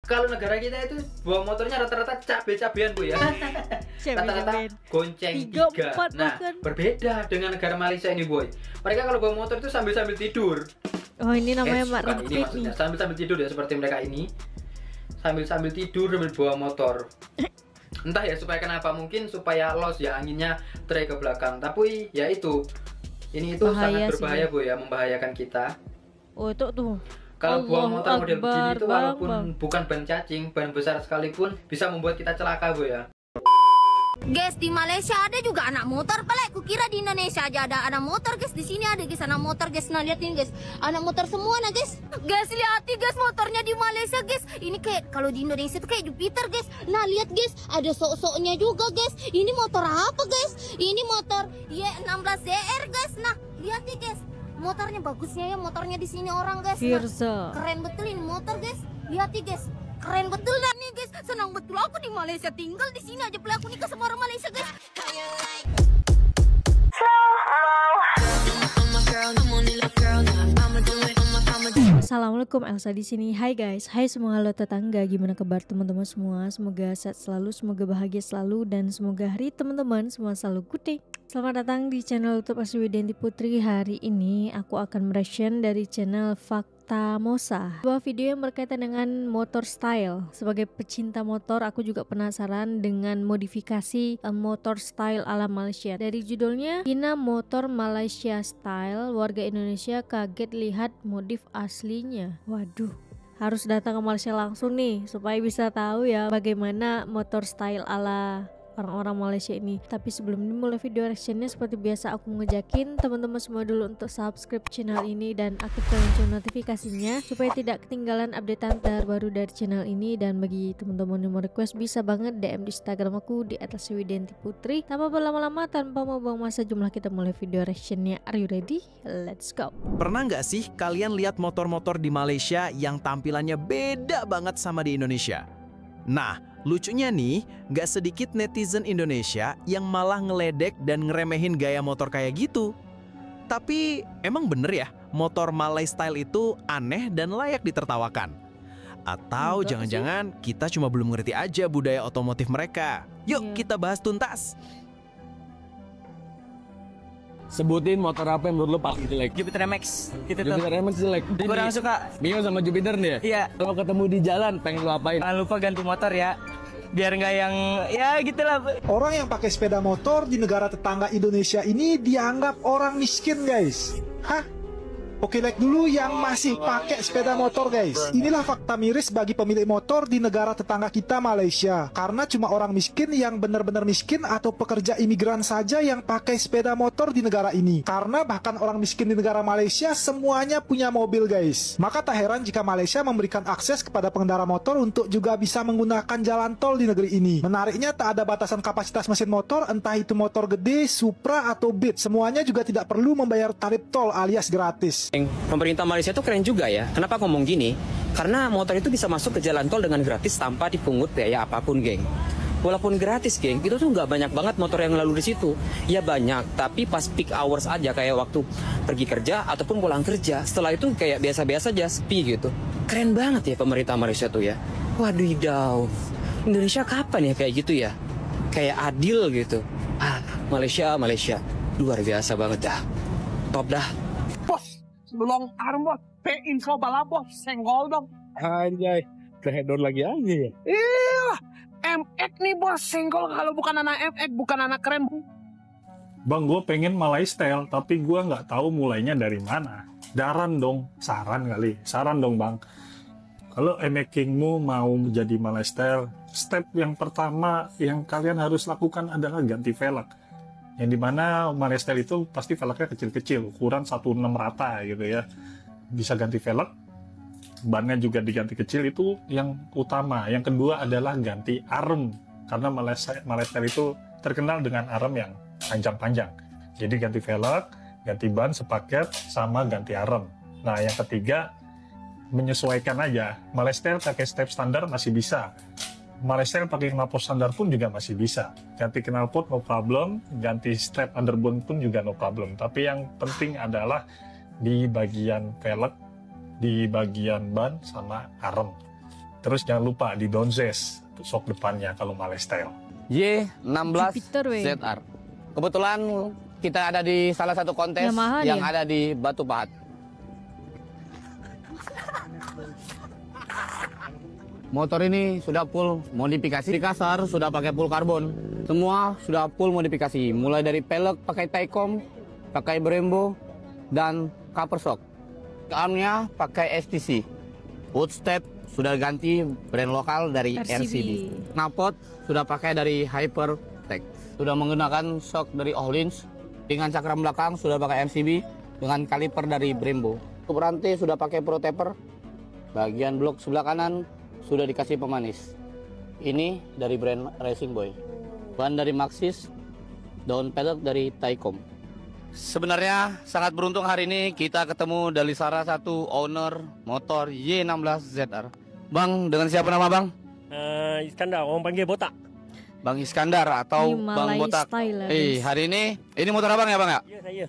Kalau negara kita itu bawa motornya rata-rata cabe-cabean Bu ya. Rata-rata gonceng 3. Nah, berbeda dengan negara Malaysia ini Boy. Mereka kalau bawa motor itu sambil-sambil tidur. Oh, ini namanya bukan ini maksudnya sambil-sambil tidur ya, seperti mereka ini. Sambil-sambil tidur sambil bawa motor. Entah ya supaya kenapa, mungkin supaya los ya, anginnya terai ke belakang. Tapi ya itu. Ini itu sangat berbahaya Bu ya, membahayakan kita. Oh, itu tuh. Kalau bawa motor model begini itu walaupun bukan ban cacing, ban besar sekalipun bisa membuat kita celaka Bu ya. Guys, di Malaysia ada juga anak motor. Pelek, kukira di Indonesia aja ada anak motor, guys. Di sini ada guys anak motor, guys. Nah, lihat ini, guys. Anak motor semua nah, guys. Guys, lihat guys motornya di Malaysia, guys. Ini kayak kalau di Indonesia tuh kayak Jupiter, guys. Nah, lihat guys, ada sok-soknya juga, guys. Ini motor apa, guys? Ini motor Y16ZR, guys. Nah, lihat nih, guys. Motornya bagusnya ya, motornya di sini orang, guys. Nah, keren betul ini motor, guys. Lihat nih, guys. Keren betul dah nih, guys. Senang betul aku di Malaysia, tinggal di sini aja. Aku nikah sama orang Malaysia, guys. Assalamualaikum, Elsa di sini. Hai guys, hai semua, halo tetangga. Gimana kabar teman-teman semua? Semoga sehat selalu, semoga bahagia selalu, dan semoga hari teman-teman semua selalu good day. Selamat datang di channel YouTube Asri Widianti Putri. Hari ini aku akan mereaction dari channel Fakta Mosa, sebuah video yang berkaitan dengan motor style. Sebagai pecinta motor, aku juga penasaran dengan modifikasi motor style ala Malaysia. Dari judulnya, Hina Motor Malaysia Style, warga Indonesia kaget lihat modif aslinya. Waduh, harus datang ke Malaysia langsung nih supaya bisa tahu ya bagaimana motor style ala orang-orang Malaysia ini. Tapi sebelum dimulai video reactionnya, seperti biasa aku ngejakin teman-teman semua dulu untuk subscribe channel ini dan aktifkan lonceng notifikasinya supaya tidak ketinggalan updatean terbaru dari channel ini. Dan bagi teman-teman yang mau request, bisa banget DM di Instagram aku di @asriwidiantiputri. Tanpa berlama-lama, tanpa mau buang masa, jumlah kita mulai video reactionnya. Are you ready? Let's go. Pernah nggak sih kalian lihat motor-motor di Malaysia yang tampilannya beda banget sama di Indonesia? Nah, lucunya nih, nggak sedikit netizen Indonesia yang malah ngeledek dan ngeremehin gaya motor kayak gitu. Tapi emang bener ya, motor Malay style itu aneh dan layak ditertawakan? Atau jangan-jangan kita cuma belum ngerti aja budaya otomotif mereka? Yuk kita bahas tuntas. Sebutin motor apa yang menurut lo paling jelek? Jupiter MX. Jupiter MX jelek. Kurang suka. Bingung sama Jupiter nih ya? Iya. Kalau ketemu di jalan pengen lo apain? Jangan lupa ganti motor ya. Biar nggak yang ya gitulah. Orang yang pakai sepeda motor di negara tetangga Indonesia ini dianggap orang miskin, guys. Hah? Oke, like dulu yang masih pakai sepeda motor, guys. Inilah fakta miris bagi pemilik motor di negara tetangga kita, Malaysia. Karena cuma orang miskin yang benar-benar miskin atau pekerja imigran saja yang pakai sepeda motor di negara ini. Karena bahkan orang miskin di negara Malaysia semuanya punya mobil, guys. Maka tak heran jika Malaysia memberikan akses kepada pengendara motor untuk juga bisa menggunakan jalan tol di negeri ini. Menariknya, tak ada batasan kapasitas mesin motor, entah itu motor gede, Supra, atau Beat. Semuanya juga tidak perlu membayar tarif tol alias gratis. Pemerintah Malaysia itu keren juga ya. Kenapa ngomong gini? Karena motor itu bisa masuk ke jalan tol dengan gratis tanpa dipungut biaya apapun, geng. Walaupun gratis, geng, itu tuh nggak banyak banget motor yang lalu di situ. Ya banyak, tapi pas peak hours aja, kayak waktu pergi kerja ataupun pulang kerja. Setelah itu kayak biasa-biasa aja, sepi gitu. Keren banget ya pemerintah Malaysia tuh ya. Waduh, Indonesia kapan ya kayak gitu ya? Kayak adil gitu. Malaysia luar biasa banget dah. Top dah. Belum armor, info balapos, senggol dong. Anjay, ke head down lagi aja ya? Iya, MX nih bos, senggol kalau bukan anak MX, bukan anak keren. Bang, gue pengen Malay style, tapi gue nggak tahu mulainya dari mana. Daran dong, saran dong bang. Kalau makingmu mau menjadi Malay style, step yang pertama yang kalian harus lakukan adalah ganti velg. Yang dimana Malay style itu pasti velgnya kecil-kecil, ukuran 1/6 rata gitu ya. Bisa ganti velg, bannya juga diganti kecil, itu yang utama. Yang kedua adalah ganti arm, karena Malay style itu terkenal dengan arm yang panjang-panjang. Jadi ganti velg, ganti ban sepaket, sama ganti arm. Nah yang ketiga, menyesuaikan aja. Malay style pakai step standar masih bisa. Malay style pakai knalpot standar pun juga masih bisa. Ganti knalpot no problem, ganti step underbone pun juga no problem. Tapi yang penting adalah di bagian velg, di bagian ban sama arm. Terus jangan lupa di Donzes untuk shock depannya kalau Malay Style. Y16 Jupiter, weh. ZR. Kebetulan kita ada di salah satu kontes Yamaha yang dia. ada di Batu Pahat. Motor ini sudah full modifikasi. Di kasar sudah pakai full karbon. Semua sudah full modifikasi. Mulai dari pelek pakai Taikom, pakai Brembo, dan cover shock. Armnya pakai STC. Footstep sudah ganti brand lokal dari RCB. Knalpot sudah pakai dari Hypertech. Sudah menggunakan shock dari Ohlins. Dengan cakram belakang sudah pakai MCB. Dengan kaliper dari Brembo. Untuk rantai sudah pakai Pro Taper. Bagian blok sebelah kanan sudah dikasih pemanis. Ini dari brand Racing Boy. Ban dari Maxxis. Daun pelek dari Taikom. Sebenarnya sangat beruntung hari ini kita ketemu dari salah satu owner motor Y16 ZR. Bang, dengan siapa nama bang? Iskandar, orang panggil botak. Bang Iskandar atau Ini Bang Malay Botak. style lah, guys. Hari ini motor abang ya bang ya? Ya, saya.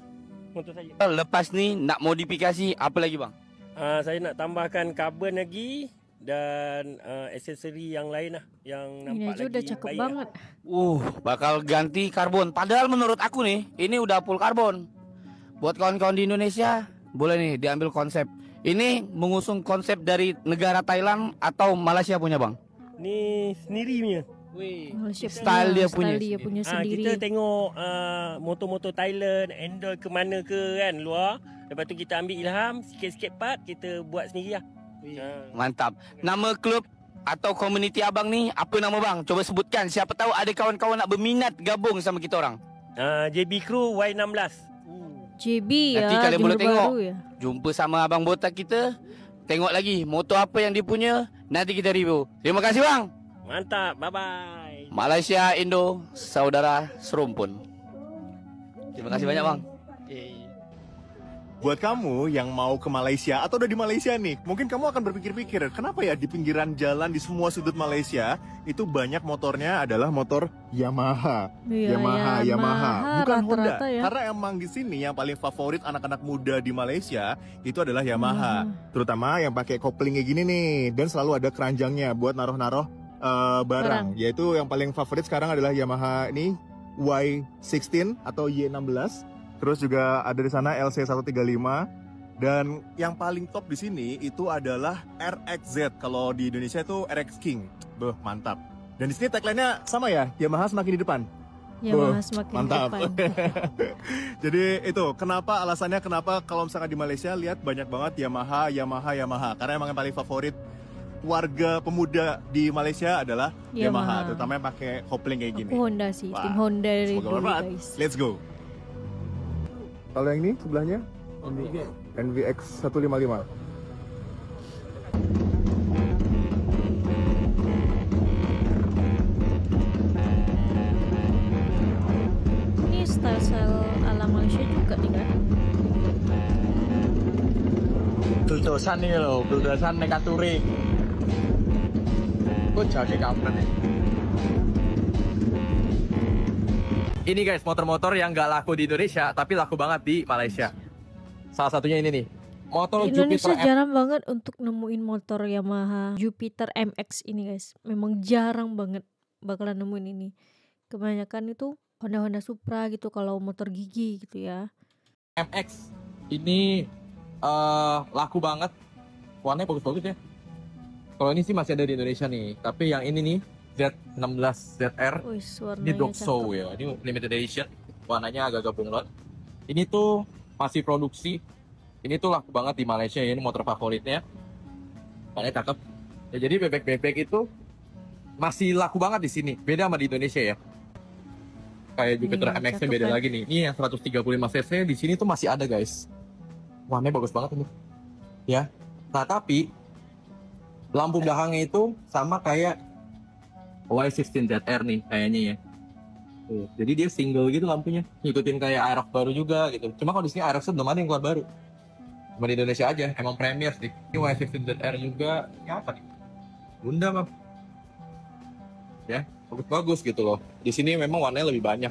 Motor saya. Lepas nih nak modifikasi apa lagi bang? Saya nak tambahkan karbon lagi dan aksesori yang lain lah yang Ini nampak aja lagi udah cakep baik banget. Bakal ganti karbon. Padahal menurut aku nih, ini udah full karbon. Buat kawan-kawan di Indonesia, boleh nih diambil konsep. Ini mengusung konsep dari negara Thailand atau Malaysia punya bang? Ni sendiri punya. Malaysia Style dia punya. Style dia punya sendiri. Kita tengok motor-motor Thailand, endor ke mana ke kan luar. Lepas tu kita ambil ilham, sikit-sikit part kita buat sendiri lah. Mantap. Nama klub atau komuniti abang ni apa nama bang? Coba sebutkan. Siapa tahu ada kawan-kawan nak berminat gabung sama kita orang. JB Crew Y16. JB ya. Nanti kalian Johor boleh tengok. Bahru ya. Jumpa sama abang botak kita. Tengok lagi motor apa yang dia punya. Nanti kita review. Terima kasih bang. Mantap. Bye-bye. Malaysia, Indo, saudara serumpun. Terima kasih banyak bang. Buat kamu yang mau ke Malaysia atau udah di Malaysia nih, mungkin kamu akan berpikir-pikir, kenapa ya di pinggiran jalan di semua sudut Malaysia itu banyak motornya adalah motor Yamaha. Iya, Yamaha, bukan Honda. rata-rata ya. Karena emang di sini yang paling favorit anak-anak muda di Malaysia itu adalah Yamaha. Terutama yang pakai kopling kayak gini nih, dan selalu ada keranjangnya buat naruh-naruh barang. Yaitu yang paling favorit sekarang adalah Yamaha ini Y16 atau Y16. Terus juga ada di sana LC135 dan yang paling top di sini itu adalah RXZ. Kalau di Indonesia itu RX King. Beuh, mantap. Dan di sini tagline-nya sama ya, Yamaha semakin di depan. Yamaha semakin mantap. di depan. Jadi itu kenapa alasannya kenapa kalau misalkan di Malaysia lihat banyak banget Yamaha. Karena emang yang paling favorit warga pemuda di Malaysia adalah Yamaha. Terutama yang pakai kopling kayak gini. Aku Honda sih, tim Wah, Honda dari semoga dulu bermanfaat. guys. Let's go. Kalau yang ini sebelahnya NVX 155. Ini style ala Malaysia juga nih kan. Dodosan nih loh, dodosan nekat touring. Kok jadi kampret ya? Ini guys, motor-motor yang gak laku di Indonesia, tapi laku banget di Malaysia. Salah satunya ini nih. Motor Di Indonesia Jupiter jarang banget untuk nemuin motor Yamaha Jupiter MX ini guys. Memang jarang banget bakalan nemuin ini. Kebanyakan itu Honda Supra gitu kalau motor gigi gitu ya. MX. Ini laku banget. Warnanya bagus-bagus ya. Kalau ini sih masih ada di Indonesia nih. Tapi yang ini nih, Z16 ZR. Wih, Ini warnanya Doxo cakep. ya. Ini limited edition. Warnanya agak-agak bunglon. Ini tuh masih produksi. Ini tuh laku banget di Malaysia ya. Ini motor favoritnya. Warnanya cakep. Ya, jadi bebek-bebek itu masih laku banget di sini. Beda sama di Indonesia ya. Kayak Jupiter MX-nya cakep beda kan? lagi nih. Ini yang 135 cc di sini tuh masih ada guys. Warnanya bagus banget ini. Ya. Nah, tapi lampu belakangnya itu sama kayak Y16 ZR nih kayaknya ya. Tuh, jadi dia single gitu lampunya. Ngikutin kayak Aerox baru juga gitu. Cuma kalau di sini Aerox belum ada yang keluar baru. Cuma di Indonesia aja, emang premier sih. Ini Y16 ZR juga, ini apa nih? Bunda mah. Ya, bagus-bagus gitu loh. Di sini memang warnanya lebih banyak.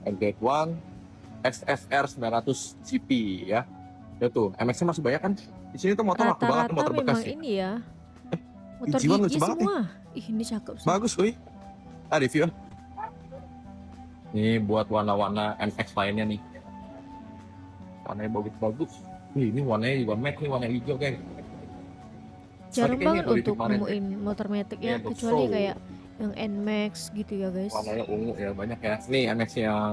MZ1, XSR 900 CP ya. Ya tuh, MX-nya masih banyak kan? Di sini tuh motor laku banget, Rata-rata motor bekas memang sih. ini ya. Motor Ichiwan gigi lucu banget semua. Ih, ini cakep sih. Bagus, wih. Review. Ini buat warna-warna MX lainnya nih. Warnanya bagus-bagus. Ini warnanya juga matte nih, warna hijau, geng. Jarang Kayaknya banget dari untuk kemarin nemuin motor matic ya, Iya, kecuali Dosso. kayak yang NMAX gitu ya guys. Warnanya ungu ya, banyak ya. Nih MX yang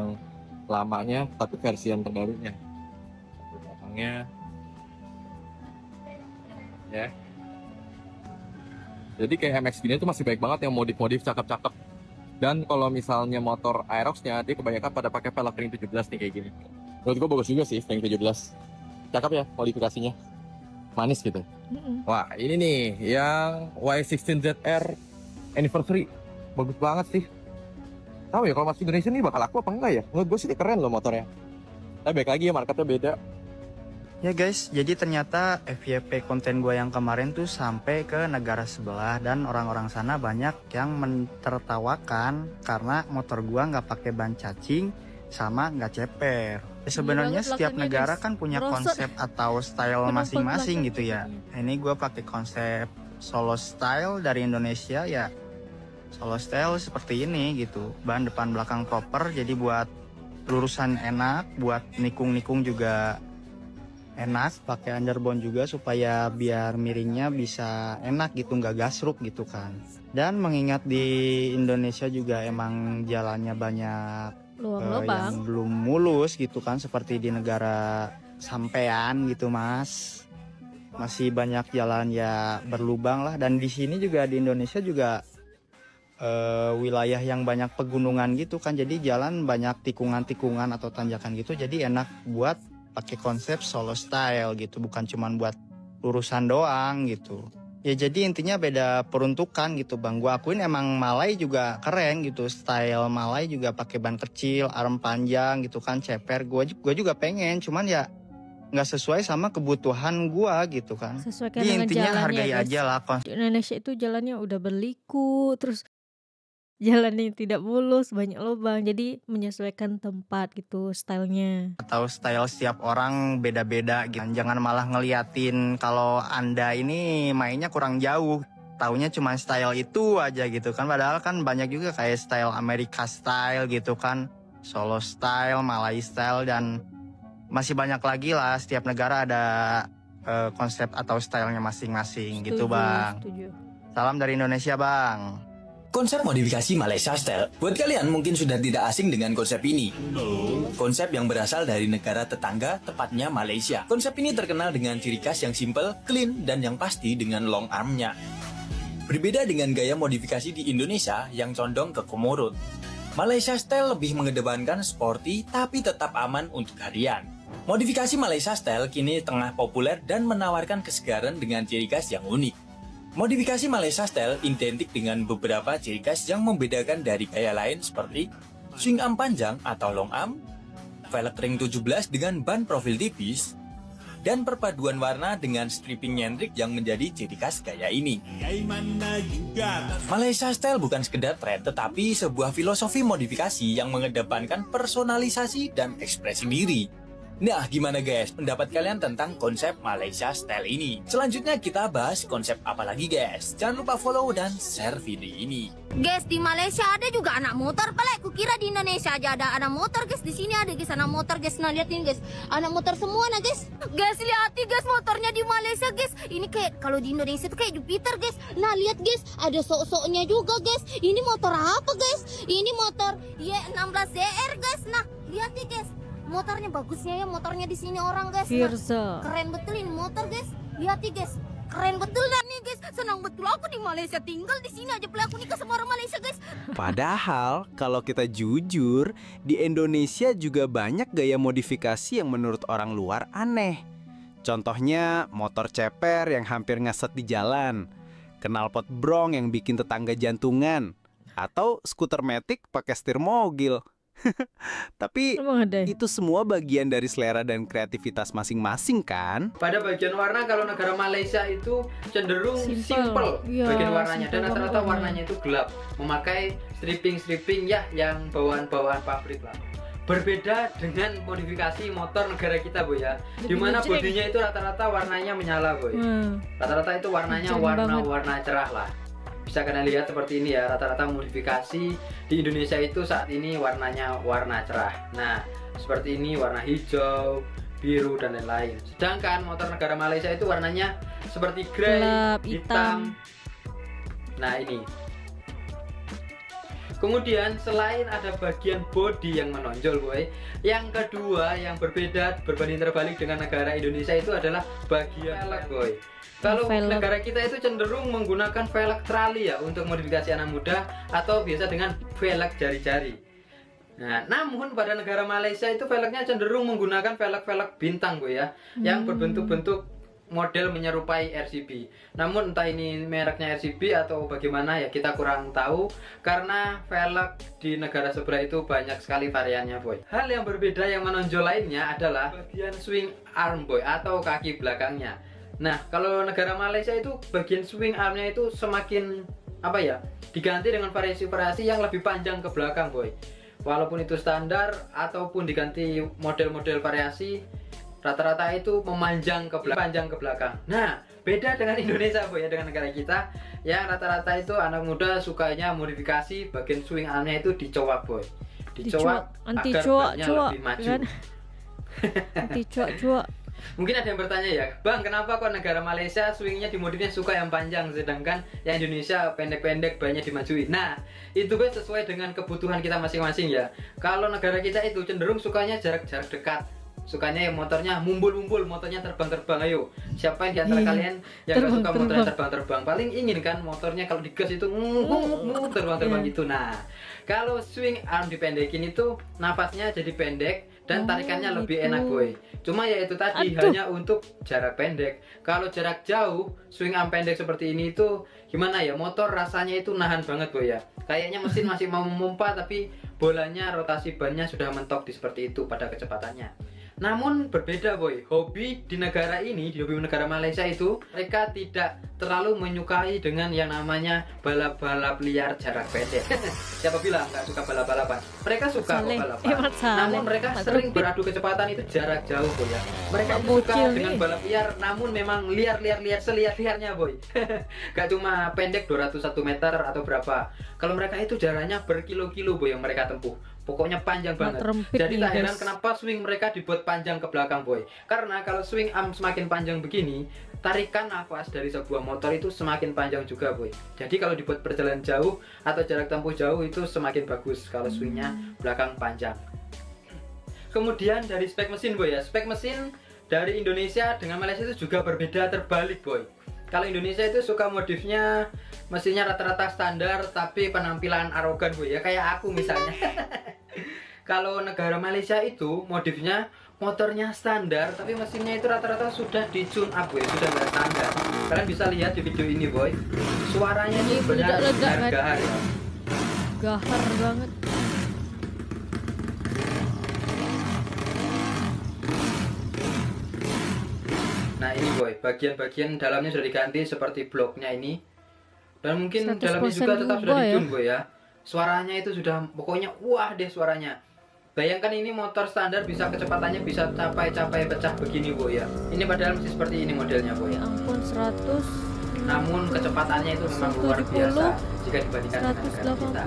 lamanya, tapi versi yang terbarunya. Belakangnya. Ya. Jadi kayak MX gini tuh masih baik banget yang modif-modif cakep-cakep. Dan kalau misalnya motor Aerox-nya, dia kebanyakan pada pakai velg ring 17 nih kayak gini. Menurut gue bagus juga sih ring 17. Cakep ya modifikasinya. Manis gitu. Wah, ini nih yang Y16ZR Anniversary. Bagus banget sih. Tahu ya kalau masuk Indonesia nih bakal laku apa enggak ya? Menurut gue sih keren loh motornya. Tapi baik lagi ya, marketnya beda. Ya guys, jadi ternyata FYP konten gue yang kemarin tuh sampai ke negara sebelah dan orang-orang sana banyak yang mentertawakan karena motor gue nggak pakai ban cacing sama nggak ceper. Ya, sebenarnya setiap negara kan punya konsep atau style masing-masing gitu ya. Ini gue pakai konsep solo style dari Indonesia ya. Solo style seperti ini gitu. Ban depan belakang proper, jadi buat lurusan enak, buat nikung-nikung juga enak, pakai underbone juga supaya biar miringnya bisa enak gitu, nggak gasruk gitu kan. Dan mengingat di Indonesia juga emang jalannya banyak yang belum mulus gitu kan, seperti di negara sampean gitu mas, masih banyak jalan ya berlubang lah. Dan di sini juga di Indonesia juga wilayah yang banyak pegunungan gitu kan, jadi jalan banyak tikungan-tikungan atau tanjakan gitu, jadi enak buat pakai konsep solo style gitu, bukan cuman buat urusan doang gitu. Ya jadi intinya beda peruntukan gitu bang. Gua akuin emang Malay juga keren gitu, style Malay juga pakai ban kecil, arm panjang gitu kan, ceper. Gua juga pengen, cuman ya nggak sesuai sama kebutuhan gua gitu kan. Sesuaikan Jadi dengan intinya jalannya, hargai guys. aja lah. Di Indonesia itu jalannya udah berliku, terus jalannya tidak mulus, banyak lubang, jadi menyesuaikan tempat gitu stylenya. Atau style setiap orang beda-beda gitu. Jangan malah ngeliatin kalau Anda ini mainnya kurang jauh, taunya cuma style itu aja gitu kan. Padahal kan banyak juga kayak style Amerika style gitu kan, solo style, Malay style, dan masih banyak lagi lah. Setiap negara ada konsep atau stylenya masing-masing gitu bang. Salam dari Indonesia bang. Konsep modifikasi Malaysia Style. Buat kalian mungkin sudah tidak asing dengan konsep ini. Konsep yang berasal dari negara tetangga, tepatnya Malaysia. Konsep ini terkenal dengan ciri khas yang simple, clean, dan yang pasti dengan long armnya. Berbeda dengan gaya modifikasi di Indonesia yang condong ke komorot. Malaysia Style lebih mengedepankan sporty tapi tetap aman untuk harian. Modifikasi Malaysia Style kini tengah populer dan menawarkan kesegaran dengan ciri khas yang unik. Modifikasi Malaysia Style identik dengan beberapa ciri khas yang membedakan dari gaya lain seperti swing arm panjang atau long arm, velg ring 17 dengan ban profil tipis, dan perpaduan warna dengan stripping nyentrik yang menjadi ciri khas gaya ini. Malaysia Style bukan sekedar tren, tetapi sebuah filosofi modifikasi yang mengedepankan personalisasi dan ekspresi diri. Nah, gimana guys pendapat kalian tentang konsep Malaysia Style ini? Selanjutnya kita bahas konsep apa lagi guys? Jangan lupa follow dan share video ini. Guys, di Malaysia ada juga anak motor. Pelek, kukira di Indonesia aja ada anak motor guys. Di sini ada guys anak motor guys. Nah lihat ini guys, anak motor semua nah guys. Guys lihat guys motornya di Malaysia guys. Ini kayak kalau di Indonesia tuh kayak Jupiter guys. Nah lihat guys, ada sok-soknya juga guys. Ini motor apa guys? Ini motor Y16ZR guys. Nah lihat nih guys, motornya bagusnya ya, motornya di sini orang guys. Virza. Keren betul ini motor guys. Lihat nih guys, keren betul dah nih guys. Senang betul aku di Malaysia, tinggal di sini aja. Aku nikah sama orang Malaysia guys. Padahal kalau kita jujur, di Indonesia juga banyak gaya modifikasi yang menurut orang luar aneh. Contohnya motor ceper yang hampir ngeset di jalan, knalpot brong yang bikin tetangga jantungan, atau skuter matic pakai setir mogil. Tapi itu semua bagian dari selera dan kreativitas masing-masing kan? Pada bagian warna kalau negara Malaysia itu cenderung simple Ya, bagian warnanya, dan simple rata-rata banget. warnanya itu gelap, memakai stripping ya yang bawaan-bawaan pabrik lah. berbeda dengan modifikasi motor negara kita boy ya, Lebih dimana ngejreng. bodinya itu rata-rata warnanya menyala boy. Rata-rata itu warnanya Ngejreng warna cerah lah. Bisa kalian lihat seperti ini ya, rata-rata modifikasi di Indonesia itu saat ini warnanya warna cerah. Nah seperti ini warna hijau, biru dan lain-lain. Sedangkan motor negara Malaysia itu warnanya seperti grey, Gelap, hitam. Nah ini. Kemudian selain ada bagian bodi yang menonjol boy, yang kedua yang berbeda berbanding terbalik dengan negara Indonesia itu adalah bagian velg boy. Kalau Velg. negara kita itu cenderung menggunakan velg trali ya untuk modifikasi anak muda atau biasa dengan velg jari-jari. Nah, namun pada negara Malaysia itu velgnya cenderung menggunakan velg-velg bintang boy ya, yang berbentuk-bentuk model menyerupai RCB. Namun entah ini mereknya RCB atau bagaimana ya kita kurang tahu, karena velg di negara sebelah itu banyak sekali variannya boy. Hal yang berbeda yang menonjol lainnya adalah bagian swing arm boy atau kaki belakangnya. Nah kalau negara Malaysia itu bagian swing armnya itu semakin apa ya, diganti dengan variasi-variasi yang lebih panjang ke belakang boy. Walaupun itu standar ataupun diganti model-model variasi, rata-rata itu memanjang ke belakang. Nah, beda dengan Indonesia boy ya, dengan negara kita yang rata-rata itu anak muda sukanya modifikasi bagian swing armnya itu dicowak boy. Dicowak anti agar baknya cuak lebih maju. kan? Anti cuak. Mungkin ada yang bertanya ya, Bang, kenapa kok negara Malaysia swingnya dimodifnya suka yang panjang, sedangkan yang Indonesia pendek-pendek banyak dimajuin. Nah, itu guys sesuai dengan kebutuhan kita masing-masing ya. Kalau negara kita itu cenderung sukanya jarak-jarak dekat. Sukanya yang motornya mumbul-mumbul, motornya terbang-terbang. Ayo, siapa yang diantara kalian yang gak suka motornya terbang-terbang? Paling ingin kan motornya kalau digas itu terbang-terbang gitu. Nah, kalau swing arm dipendekin itu nafasnya jadi pendek dan tarikannya lebih enak boy. Cuma ya itu tadi hanya untuk jarak pendek. Kalau jarak jauh, swing arm pendek seperti ini itu gimana ya, motor rasanya itu nahan banget boy ya. Kayaknya mesin masih mau memompa tapi bolanya rotasi bannya sudah mentok di seperti itu pada kecepatannya. Namun berbeda boy, hobi di negara ini, di hobi negara Malaysia itu mereka tidak terlalu menyukai dengan yang namanya balap-balap liar jarak pendek. Siapa bilang nggak suka balap-balapan? Mereka suka kok balapan. Namun mereka sering beradu kecepatan itu jarak jauh boy ya. Mereka itu suka dengan balap liar, namun memang liar seliar-liarnya boy. Gak cuma pendek 201 meter atau berapa. Kalau mereka itu jaraknya berkilo-kilo boy yang mereka tempuh. Pokoknya panjang banget. Jadi tak heran kenapa swing mereka dibuat panjang ke belakang boy. Karena kalau swing arm semakin panjang begini, tarikan nafas dari sebuah motor itu semakin panjang juga boy. Jadi kalau dibuat perjalanan jauh atau jarak tempuh jauh itu semakin bagus kalau swingnya belakang panjang. Kemudian dari spek mesin boy ya, spek mesin dari Indonesia dengan Malaysia itu juga berbeda terbalik boy. Kalau Indonesia itu suka modifnya mesinnya rata-rata standar tapi penampilan arogan boy ya, kayak aku misalnya. Kalau negara Malaysia itu modifnya motornya standar tapi mesinnya itu rata-rata sudah di tune up boy, sudah nggak standar. Kalian bisa lihat di video ini boy, suaranya ini benar gahar ya. Gahar banget. Nah ini boy, bagian-bagian dalamnya sudah diganti seperti bloknya ini. Dan mungkin dalamnya juga tetap sudah di-tune boy ya. Suaranya itu sudah pokoknya wah deh suaranya. Bayangkan ini motor standar bisa kecepatannya bisa capai pecah begini boy ya. Ini padahal masih seperti ini modelnya boy. Ya ampun 100. Namun kecepatannya itu memang luar biasa jika dibandingkan dengan negara kita.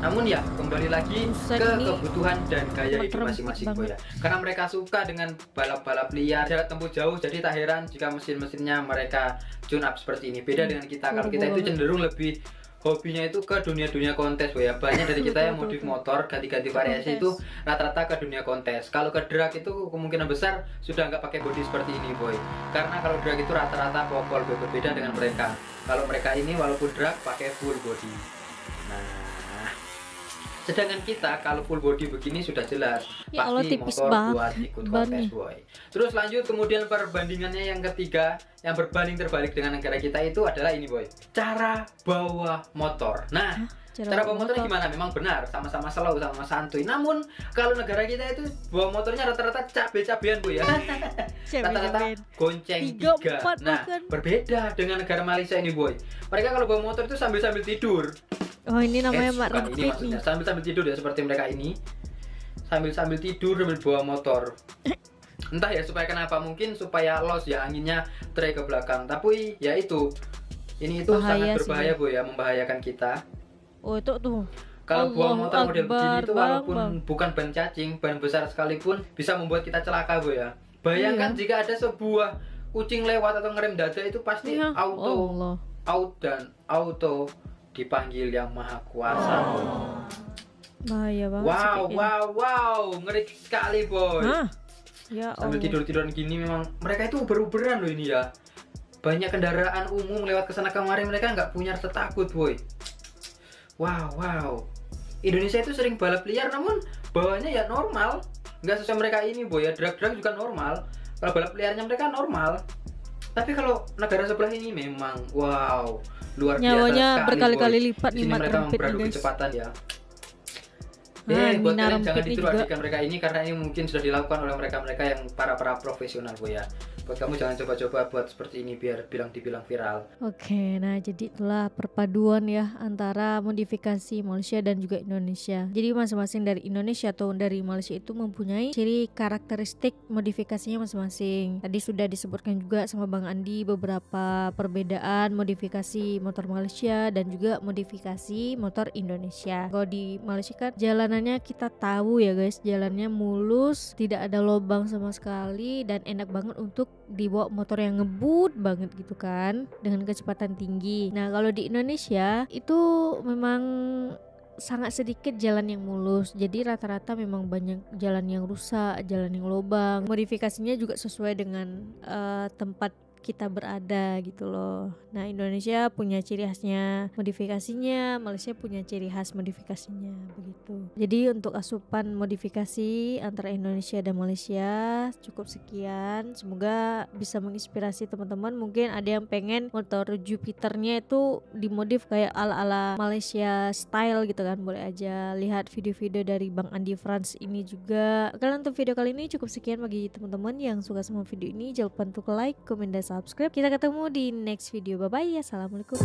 Namun ya kembali lagi ke kebutuhan dan gaya hidup masing-masing boy ya. Karena mereka suka dengan balap-balap liar, jarak tempuh jauh, jadi tak heran jika mesin-mesinnya mereka tune up seperti ini. Beda dengan kita, kalau kita itu cenderung lebih hobinya itu ke dunia-dunia kontes boy ya. Banyak dari kita yang modif motor ganti-ganti variasi itu rata-rata ke dunia kontes. Kalau ke drag itu kemungkinan besar sudah nggak pakai bodi seperti ini boy. Karena kalau drag itu rata-rata popol berbeda dengan mereka. Kalau mereka ini walaupun drag pakai full body. Nah, sedangkan kita kalau full body begini sudah jelas ya pasti motor buat ikut kontes boy. Terus lanjut kemudian perbandingannya yang ketiga yang berbanding terbalik dengan negara kita itu adalah ini boy, cara bawa motor. Nah cara bawa motornya gimana? Memang benar sama-sama slow, sama-sama santuy. Namun kalau negara kita itu bawa motornya rata-rata cabe-cabean boy ya. Rata-rata gonceng 3. Nah berbeda dengan negara Malaysia ini boy. Mereka kalau bawa motor itu sambil-sambil tidur. Oh ini namanya Mak Rempit nih. Sambil-sambil tidur ya seperti mereka ini. sambil tidur sambil bawa motor. Entah ya supaya kenapa, mungkin supaya los ya anginnya tray ke belakang. Tapi ya itu, ini itu Bahaya sangat berbahaya sih. Bu ya, membahayakan kita. Oh itu tuh. Kalau bawa Allahu motor model Akbar, begini itu walaupun Bang. bukan ban cacing, ban besar sekalipun bisa membuat kita celaka Bu ya. Bayangkan Iya. jika ada sebuah kucing lewat atau ngerem dada, itu pasti Iya, auto auto dipanggil yang maha kuasa. Bahaya banget. Wow, sih, wow, ngeri sekali boy. Hah? Ya Sambil Allah. tidur-tiduran gini memang mereka itu uber-uberan loh ini ya. Banyak kendaraan umum lewat kesana kemari, mereka nggak punya rasa takut boy. Wow. Indonesia itu sering balap liar namun bawanya ya normal. Nggak sesuai mereka ini boy ya, drag-drag juga normal. Kalau balap liarnya mereka normal. Tapi kalau negara sebelah ini memang wow, luar biasa Nyawanya sekali, berkali-kali boy. lipat Di sini nih, mereka Rempit nih, beradu guys. kecepatan ya. Nina Buat kalian jangan Rempit ditiru juga. adegan mereka ini karena ini mungkin sudah dilakukan oleh mereka yang para profesional Bu ya. Buat kamu jangan coba-coba buat seperti ini biar dibilang viral. Oke, nah jadi itulah perpaduan ya antara modifikasi Malaysia dan juga Indonesia. Jadi masing-masing dari Indonesia atau dari Malaysia itu mempunyai ciri karakteristik modifikasinya masing-masing. Tadi sudah disebutkan juga sama Bang Andi beberapa perbedaan modifikasi motor Malaysia dan juga modifikasi motor Indonesia. Kalau di Malaysia kan jalanannya kita tahu ya guys, jalannya mulus, tidak ada lubang sama sekali dan enak banget untuk dibawa motor yang ngebut banget gitu kan dengan kecepatan tinggi. Nah kalau di Indonesia itu memang sangat sedikit jalan yang mulus, jadi rata-rata memang banyak jalan yang rusak, jalan yang lubang. Modifikasinya juga sesuai dengan tempat kita berada gitu loh. Nah Indonesia punya ciri khasnya modifikasinya, Malaysia punya ciri khas modifikasinya begitu. Jadi untuk asupan modifikasi antara Indonesia dan Malaysia cukup sekian. Semoga bisa menginspirasi teman-teman. Mungkin ada yang pengen motor Jupiternya itu dimodif kayak ala-ala Malaysia style gitu kan, boleh aja lihat video-video dari Bang Andi France ini juga. Kalian untuk video kali ini cukup sekian. Bagi teman-teman yang suka sama video ini jangan lupa untuk like, komen, dan subscribe. Kita ketemu di next video. Bye bye. Assalamualaikum.